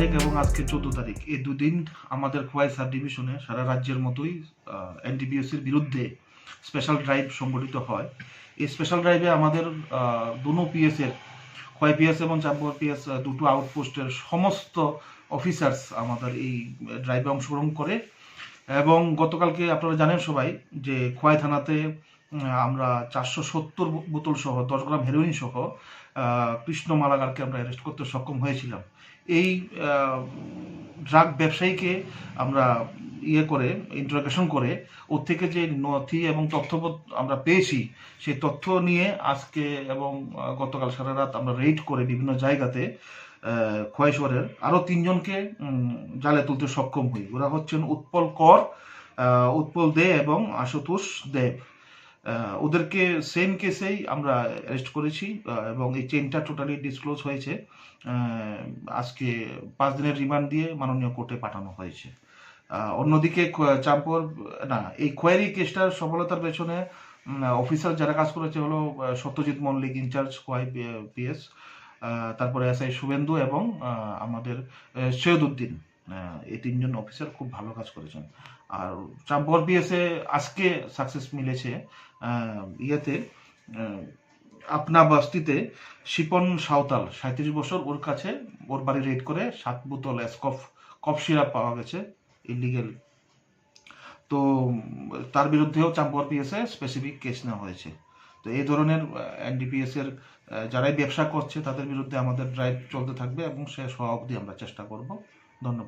তারিখ এবং আজকে 14 তারিখ, এই দুদিন আমাদের খোয়াই সাব ডিভিশনে সারা রাজ্যের মতোই এনডিপিএসের বিরুদ্ধে স্পেশাল ড্রাইভ সংগঠিত হয়। এই স্পেশাল ড্রাইভে আমাদের দুনো পিএসের, খোয়াই পিএস এবং চাম্বর পিএস দুটো আউটপোস্টের সমস্ত অফিসার্স আমাদের এই ড্রাইভে অংশগ্রহণ করে। এবং গতকালকে আপনারা জানেন সবাই যে খোয়াই থানাতে আমরা 470 বোতল সহ 10 গ্রাম হেরোইন সহ কৃষ্ণ মালাগারকে আমরা অ্যারেস্ট করতে সক্ষম হয়েছিলাম। এই ড্রাগ ব্যবসায়ীকে আমরা ইন্টারোগেশন করে ওর থেকে যে নথি এবং তথ্যবোধ আমরা পেয়েছি, সেই তথ্য নিয়ে আজকে এবং গতকাল সারা রাত আমরা রেড করে বিভিন্ন জায়গাতে খোয়াই শহরের আরও 3 জনকে জালে তুলতে সক্ষম হই। ওরা হচ্ছেন উৎপল কর, উৎপল দে এবং আশুতোষ দেব। ওদেরকে সেম কেসেই আমরা অ্যারেস্ট করেছি এবং এই চেনটা টোটালি ডিসক্লোজ হয়েছে। আজকে 5 দিনের রিমান্ড দিয়ে মাননীয় কোর্টে পাঠানো হয়েছে। অন্যদিকে চাম্পর এই কোয়ারি কেসটার সফলতার পেছনে অফিসার যারা কাজ করেছে হলো সত্যজিৎ মল্লিক, ইনচার্জ খোয়াই পিএস, তারপরে এসআই শুভেন্দু এবং আমাদের সৈয়দউদ্দিন। এই 3 জন অফিসার খুব ভালো কাজ করেছেন। আর চাম্পর পিএসে আজকে সাকসেস মিলেছে ইয়েতে আপনা বস্তিতে শিপন সাঁওতাল 37 বছর, ওর কাছে ওর বাড়ি রেড করে 7 বোতল কফ সিরাপ পাওয়া গেছে ইলিগেল। তো তার বিরুদ্ধেও চাম্পর পিএসে স্পেসিফিক কেস নেওয়া হয়েছে। তো এই ধরনের এনডিপিএস এর যারাই ব্যবসা করছে তাদের বিরুদ্ধে আমাদের ড্রাইভ চলতে থাকবে এবং শেষ হওয়া অবধি আমরা চেষ্টা করব। ধন্যবাদ।